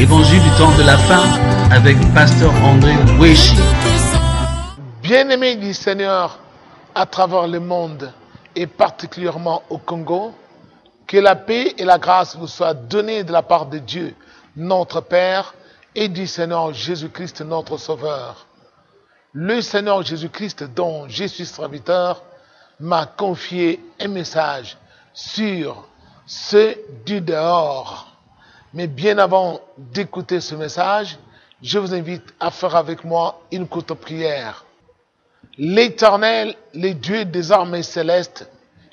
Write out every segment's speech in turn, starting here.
Évangile du temps de la fin avec Pasteur André Weshi. Bien-aimés du Seigneur à travers le monde et particulièrement au Congo, que la paix et la grâce vous soient données de la part de Dieu, notre Père, et du Seigneur Jésus-Christ, notre Sauveur. Le Seigneur Jésus-Christ, dont je suis serviteur, m'a confié un message sur ceux du dehors. Mais bien avant d'écouter ce message, je vous invite à faire avec moi une courte prière. L'Éternel, le Dieu des armées célestes,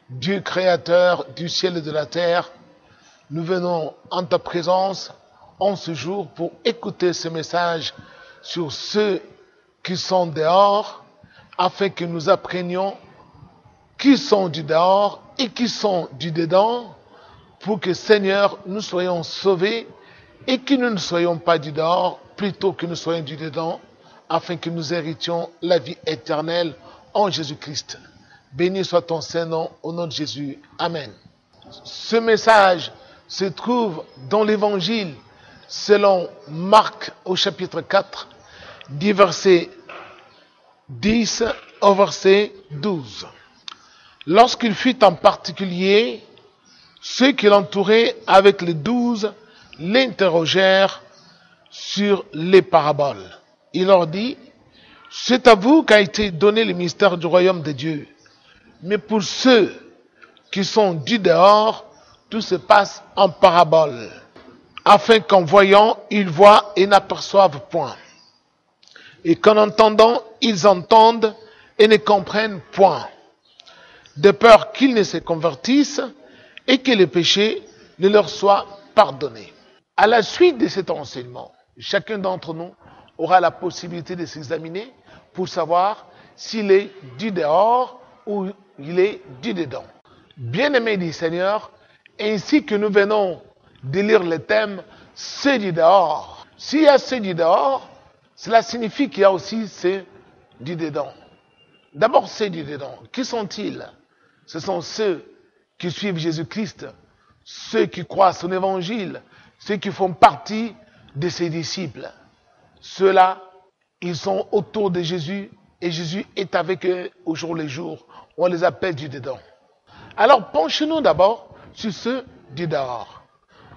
Dieu créateur du ciel et de la terre, nous venons en ta présence en ce jour pour écouter ce message sur ceux qui sont dehors, afin que nous apprenions qui sont du dehors et qui sont du dedans, pour que, Seigneur, nous soyons sauvés et que nous ne soyons pas du dehors, plutôt que nous soyons du dedans, afin que nous héritions la vie éternelle en Jésus-Christ. Béni soit ton Saint-Nom, au nom de Jésus. Amen. Ce message se trouve dans l'Évangile selon Marc au chapitre 4, du verset 10 au verset 12. Lorsqu'il fut en particulier, ceux qui l'entouraient avec les 12 l'interrogèrent sur les paraboles. Il leur dit, « C'est à vous qu'a été donné le mystère du royaume de Dieu. Mais pour ceux qui sont du dehors, tout se passe en paraboles, afin qu'en voyant, ils voient et n'aperçoivent point. Et qu'en entendant, ils entendent et ne comprennent point, de peur qu'ils ne se convertissent et que les péchés ne leur soient pardonnés. » À la suite de cet enseignement, chacun d'entre nous aura la possibilité de s'examiner pour savoir s'il est du dehors ou il est du dedans. Bien-aimés du Seigneur, ainsi que nous venons de lire le thème « C'est du dehors ». S'il y a ceux du dehors, cela signifie qu'il y a aussi ceux du dedans. D'abord, ceux du dedans. Qui sont-ils? Ce sont ceux qui suivent Jésus-Christ, ceux qui croient à son évangile, ceux qui font partie de ses disciples. Ceux-là, ils sont autour de Jésus et Jésus est avec eux au jour le jour. On les appelle du dedans. Alors, penchons-nous d'abord sur ceux du dehors.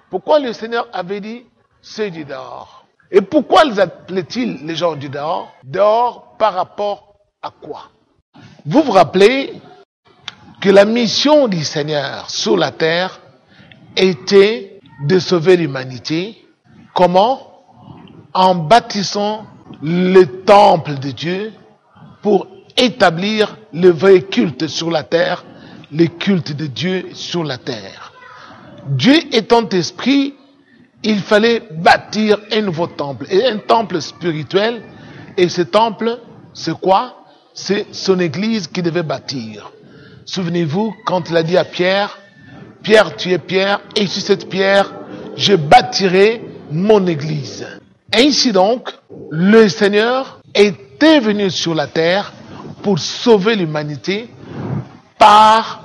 Pourquoi le Seigneur avait dit ceux du dehors? Et pourquoi les appelait-il les gens du dehors? Dehors par rapport à quoi? Vous vous rappelez que la mission du Seigneur sur la terre était de sauver l'humanité. Comment? En bâtissant le temple de Dieu pour établir le vrai culte sur la terre, le culte de Dieu sur la terre. Dieu étant esprit, il fallait bâtir un nouveau temple, et un temple spirituel. Et ce temple, c'est quoi? C'est son église qui devait bâtir. Souvenez-vous, quand il a dit à Pierre, « Pierre, tu es Pierre, et sur cette pierre, je bâtirai mon église. » Ainsi donc, le Seigneur était venu sur la terre pour sauver l'humanité par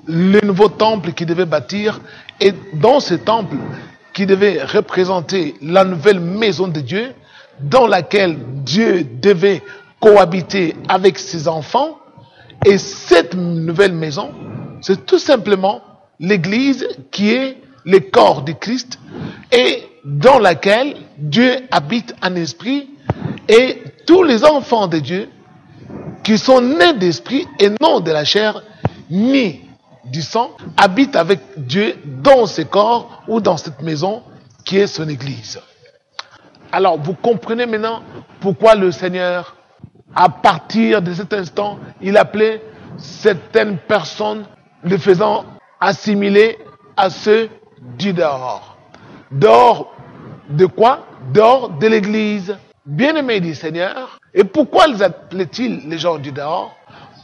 le nouveau temple qu'il devait bâtir. Et dans ce temple, qui devait représenter la nouvelle maison de Dieu, dans laquelle Dieu devait cohabiter avec ses enfants. Et cette nouvelle maison, c'est tout simplement l'église qui est le corps du Christ et dans laquelle Dieu habite en esprit, et tous les enfants de Dieu qui sont nés d'esprit et non de la chair ni du sang habitent avec Dieu dans ce corps ou dans cette maison qui est son église. Alors vous comprenez maintenant pourquoi le Seigneur, à partir de cet instant, il appelait certaines personnes, les faisant assimiler à ceux du dehors. Dehors de quoi? Dehors de l'église. Bien-aimés du Seigneur. Et pourquoi les appelait-il les gens du dehors?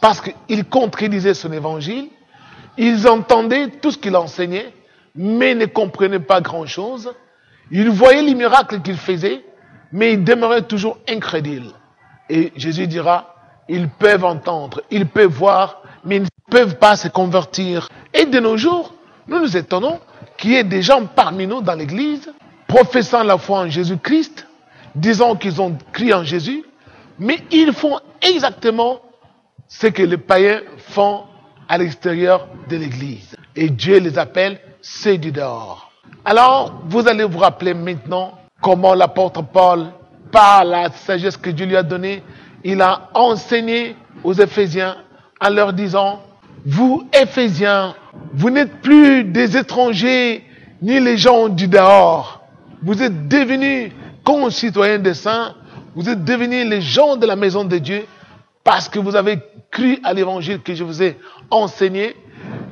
Parce qu'ils contredisaient son évangile, ils entendaient tout ce qu'il enseignait, mais ne comprenaient pas grand-chose. Ils voyaient les miracles qu'il faisait, mais ils demeuraient toujours incrédules. Et Jésus dira, ils peuvent entendre, ils peuvent voir, mais ils ne peuvent pas se convertir. Et de nos jours, nous nous étonnons qu'il y ait des gens parmi nous dans l'église, professant la foi en Jésus-Christ, disant qu'ils ont cru en Jésus, mais ils font exactement ce que les païens font à l'extérieur de l'église. Et Dieu les appelle ceux du dehors. Alors, vous allez vous rappeler maintenant comment l'apôtre Paul, par la sagesse que Dieu lui a donnée, il a enseigné aux Éphésiens en leur disant, vous Éphésiens, vous n'êtes plus des étrangers ni les gens du dehors. Vous êtes devenus concitoyens des saints, vous êtes devenus les gens de la maison de Dieu parce que vous avez cru à l'évangile que je vous ai enseigné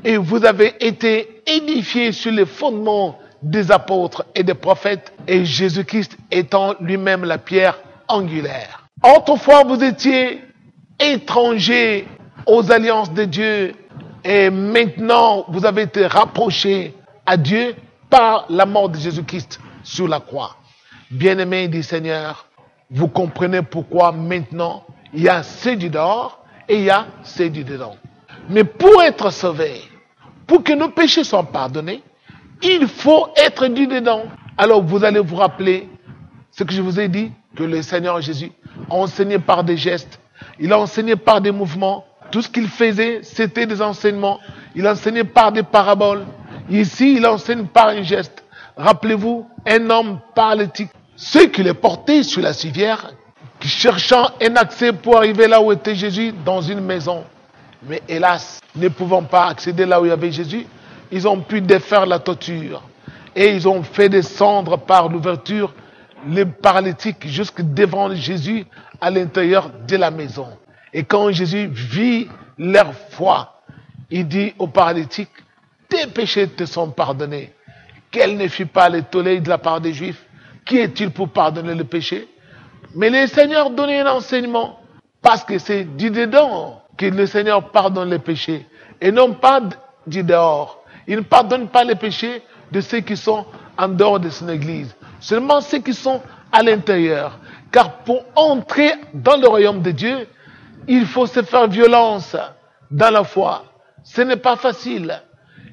et vous avez été édifiés sur les fondements des apôtres et des prophètes et Jésus-Christ étant lui-même la pierre angulaire. Autrefois, vous étiez étrangers aux alliances de Dieu et maintenant, vous avez été rapprochés à Dieu par la mort de Jésus-Christ sur la croix. Bien-aimés du Seigneur, vous comprenez pourquoi maintenant, il y a ceux du dehors et il y a ceux du dedans. Mais pour être sauvés, pour que nos péchés soient pardonnés, il faut être du dedans. Alors vous allez vous rappeler ce que je vous ai dit, que le Seigneur Jésus a enseigné par des gestes, il a enseigné par des mouvements. Tout ce qu'il faisait, c'était des enseignements. Il enseignait par des paraboles. Ici, il enseigne par un geste. Rappelez-vous, un homme paralytique, ceux qui le portaient sur la civière, qui cherchant un accès pour arriver là où était Jésus, dans une maison. Mais hélas, ne pouvant pas accéder là où il y avait Jésus, ils ont pu défaire la toiture. Et ils ont fait descendre par l'ouverture les paralytiques jusque devant Jésus à l'intérieur de la maison. Et quand Jésus vit leur foi, il dit aux paralytiques, tes péchés te sont pardonnés. Quel ne fut pas le tollé de la part des Juifs? Qui est-il pour pardonner le péché? Mais le Seigneur donnait un enseignement, parce que c'est du dedans que le Seigneur pardonne les péchés, et non pas du dehors. Il ne pardonne pas les péchés de ceux qui sont en dehors de son église, seulement ceux qui sont à l'intérieur. Car pour entrer dans le royaume de Dieu, il faut se faire violence dans la foi. Ce n'est pas facile.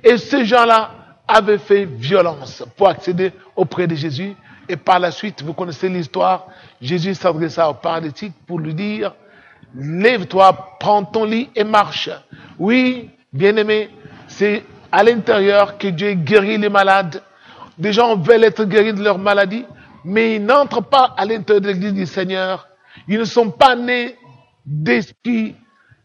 Et ces gens-là avaient fait violence pour accéder auprès de Jésus. Et par la suite, vous connaissez l'histoire, Jésus s'adressa au paralytique pour lui dire, lève-toi, prends ton lit et marche. Oui, bien-aimé, c'est à l'intérieur que Dieu guérit les malades. Des gens veulent être guéris de leur maladie, mais ils n'entrent pas à l'intérieur de l'église du Seigneur. Ils ne sont pas nés d'esprit,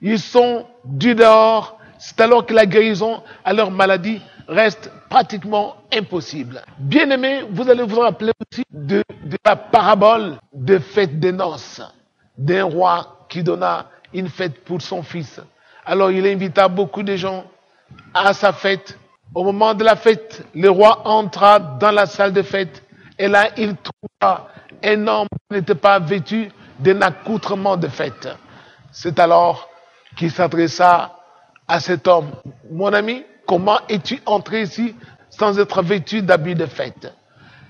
ils sont du dehors. C'est alors que la guérison à leur maladie reste pratiquement impossible. Bien-aimés, vous allez vous rappeler aussi de la parabole de fête des noces, d'un roi qui donna une fête pour son fils. Alors il invita beaucoup de gens à sa fête. Au moment de la fête, le roi entra dans la salle de fête et là il trouva un homme qui n'était pas vêtu d'un accoutrement de fête. C'est alors qu'il s'adressa à cet homme. Mon ami, comment es-tu entré ici sans être vêtu d'habits de fête?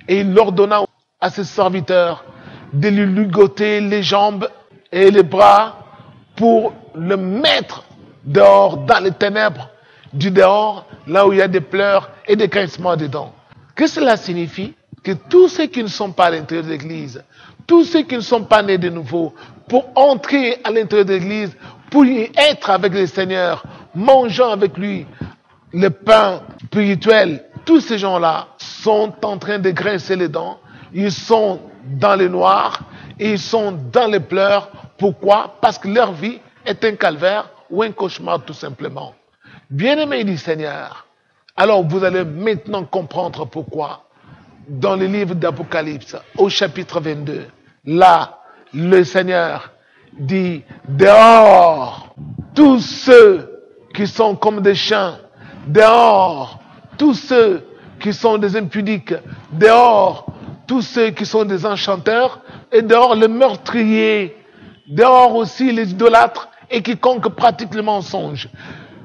Et il ordonna à ses serviteurs de lui ligoter les jambes et les bras pour le mettre dehors, dans les ténèbres du dehors, là où il y a des pleurs et des grincements dedans. Que cela signifie? Que tous ceux qui ne sont pas à l'intérieur de l'église, tous ceux qui ne sont pas nés de nouveau, pour entrer à l'intérieur de l'église, pour y être avec le Seigneur, mangeant avec lui le pain spirituel, tous ces gens-là sont en train de grincer les dents, ils sont dans le noir, et ils sont dans les pleurs. Pourquoi? Parce que leur vie est un calvaire ou un cauchemar tout simplement. Bien-aimés du Seigneur, alors vous allez maintenant comprendre pourquoi. Dans le livre d'Apocalypse, au chapitre 22, là, le Seigneur dit, dehors, tous ceux qui sont comme des chiens, dehors, tous ceux qui sont des impudiques, dehors, tous ceux qui sont des enchanteurs, et dehors les meurtriers, dehors aussi les idolâtres et quiconque pratique le mensonge.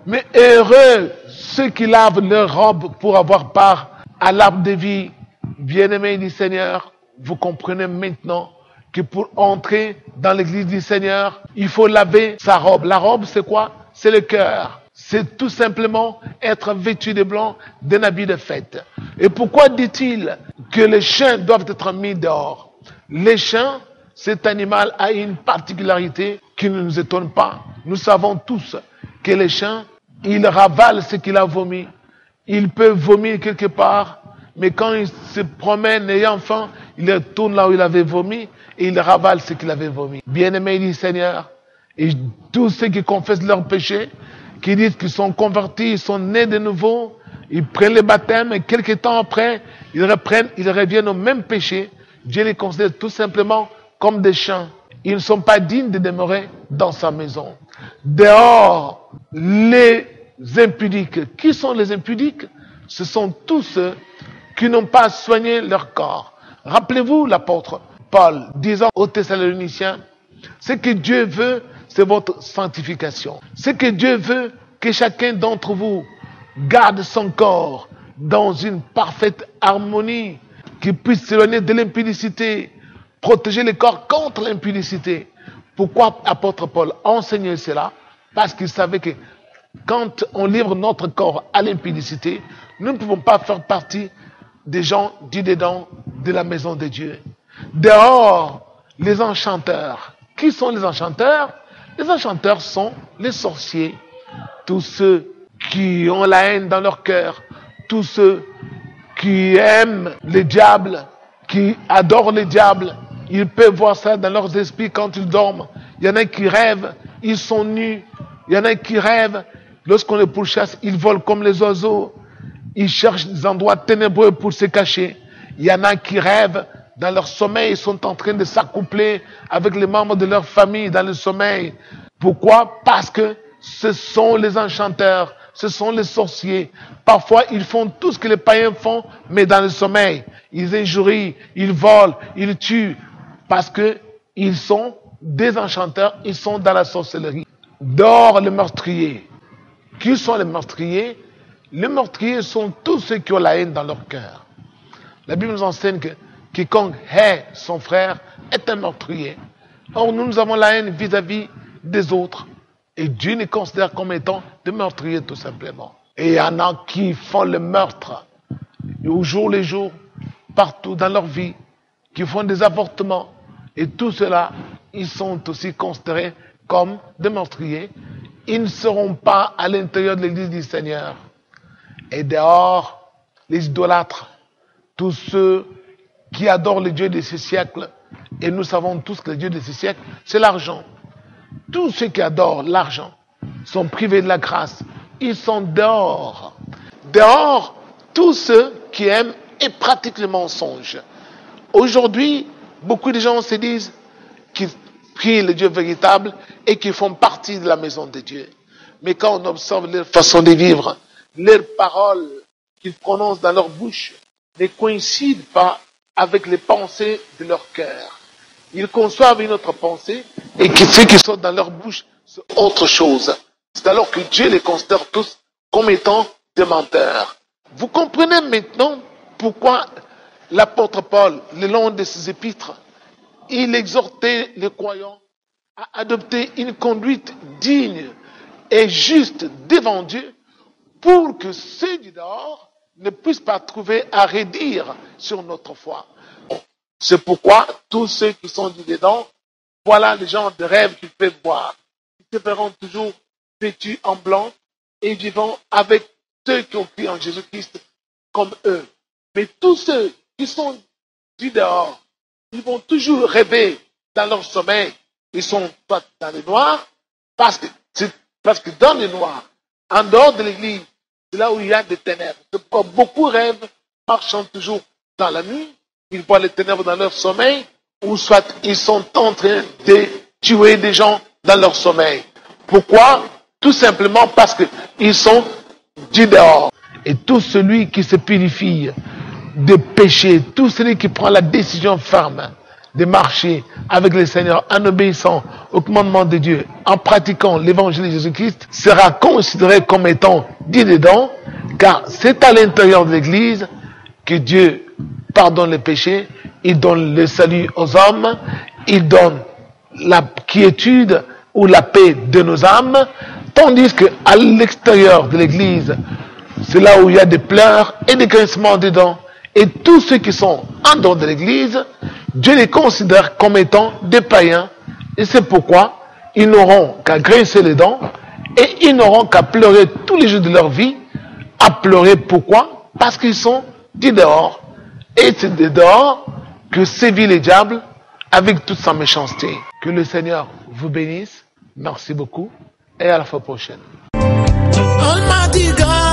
Mais heureux ceux qui lavent leurs robes pour avoir part à l'arbre de vie. Bien-aimés du Seigneur, vous comprenez maintenant que pour entrer dans l'église du Seigneur, il faut laver sa robe. La robe, c'est quoi? C'est le cœur. C'est tout simplement être vêtu de blanc d'un habit de fête. Et pourquoi dit-il que les chiens doivent être mis dehors. Les chiens, cet animal a une particularité qui ne nous étonne pas. Nous savons tous que les chiens, ils ravalent ce qu'il a vomi. Il peut vomir quelque part, mais quand il se promène ayant faim, il retourne là où il avait vomi et il ravale ce qu'il avait vomi. Bien-aimés du Seigneur, et tous ceux qui confessent leurs péchés, qui disent qu'ils sont convertis, ils sont nés de nouveau, ils prennent le baptême et quelques temps après, ils reviennent au même péché. Dieu les considère tout simplement comme des chiens. Ils ne sont pas dignes de demeurer dans sa maison. Dehors, les impudiques. Qui sont les impudiques? Ce sont tous ceux qui n'ont pas soigné leur corps. Rappelez-vous l'apôtre Paul disant aux Thessaloniciens, ce que Dieu veut, c'est votre sanctification. Ce que Dieu veut, que chacun d'entre vous garde son corps dans une parfaite harmonie, qu'il puisse s'éloigner de l'impudicité, protéger le corps contre l'impudicité. Pourquoi apôtre Paul enseignait cela? Parce qu'il savait que quand on livre notre corps à l'impudicité, nous ne pouvons pas faire partie des gens du dedans de la maison de Dieu. Dehors, les enchanteurs. Qui sont les enchanteurs? Les enchanteurs sont les sorciers, tous ceux qui ont la haine dans leur cœur, tous ceux qui aiment le diable, qui adorent le diable. Ils peuvent voir ça dans leurs esprits quand ils dorment. Il y en a qui rêvent, ils sont nus. Il y en a qui rêvent, lorsqu'on les pourchasse, ils volent comme les oiseaux. Ils cherchent des endroits ténébreux pour se cacher. Il y en a qui rêvent, dans leur sommeil, ils sont en train de s'accoupler avec les membres de leur famille dans le sommeil. Pourquoi? Parce que ce sont les enchanteurs, ce sont les sorciers. Parfois, ils font tout ce que les païens font, mais dans le sommeil. Ils injurient, ils volent, ils tuent, parce que ils sont des enchanteurs, ils sont dans la sorcellerie. Dehors les meurtriers. Qui sont les meurtriers? Les meurtriers sont tous ceux qui ont la haine dans leur cœur. La Bible nous enseigne que quiconque hait son frère est un meurtrier. Or, nous avons la haine vis-à-vis des autres. Et Dieu nous considère comme étant des meurtriers tout simplement. Et il y en a qui font le meurtre au jour le jour, partout dans leur vie, qui font des avortements. Et tout cela, ils sont aussi considérés comme des meurtriers. Ils ne seront pas à l'intérieur de l'église du Seigneur. Et dehors, les idolâtres, tous ceux qui adorent le Dieu de ce siècle, et nous savons tous que le Dieu de ce siècle, c'est l'argent. Tous ceux qui adorent l'argent sont privés de la grâce. Ils sont dehors. Dehors, tous ceux qui aiment et pratiquent le mensonge. Aujourd'hui, beaucoup de gens se disent qu'ils prient le Dieu véritable et qu'ils font partie de la maison de Dieu. Mais quand on observe leur façon de vivre, leurs paroles qu'ils prononcent dans leur bouche ne coïncident pas avec les pensées de leur cœur. Ils conçoivent une autre pensée et ce qui sort dans leur bouche, c'est autre chose. C'est alors que Dieu les considère tous comme étant des menteurs. Vous comprenez maintenant pourquoi l'apôtre Paul, le long de ses épîtres, il exhortait les croyants à adopter une conduite digne et juste devant Dieu pour que ceux du dehors ne puissent pas trouver à redire sur notre foi. C'est pourquoi tous ceux qui sont du dedans, voilà les genres de rêves qu'ils peuvent voir. Ils se verront toujours vêtus en blanc et vivant avec ceux qui ont cru en Jésus-Christ comme eux. Mais tous ceux qui sont du dehors, ils vont toujours rêver dans leur sommeil. Ils sont pas dans le noir, parce que dans le noir, en dehors de l'église, c'est là où il y a des ténèbres. C'est pourquoi beaucoup rêvent, marchant toujours dans la nuit, ils voient les ténèbres dans leur sommeil, ou soit ils sont en train de tuer des gens dans leur sommeil. Pourquoi? Tout simplement parce qu'ils sont du dehors. Et tout celui qui se purifie de péché, tout celui qui prend la décision ferme de marcher avec le Seigneur en obéissant au commandement de Dieu, en pratiquant l'évangile de Jésus-Christ, sera considéré comme étant dit dedans, car c'est à l'intérieur de l'église que Dieu pardonne les péchés, il donne le salut aux hommes, il donne la quiétude ou la paix de nos âmes, tandis qu'à l'extérieur de l'église, c'est là où il y a des pleurs et des grincements dedans, Et tous ceux qui sont en dehors de l'église, Dieu les considère comme étant des païens. Et c'est pourquoi ils n'auront qu'à grincer les dents et ils n'auront qu'à pleurer tous les jours de leur vie. À pleurer, pourquoi? Parce qu'ils sont du dehors. Et c'est de dehors que sévit le diable avec toute sa méchanceté. Que le Seigneur vous bénisse. Merci beaucoup et à la fois prochaine. Almighty God.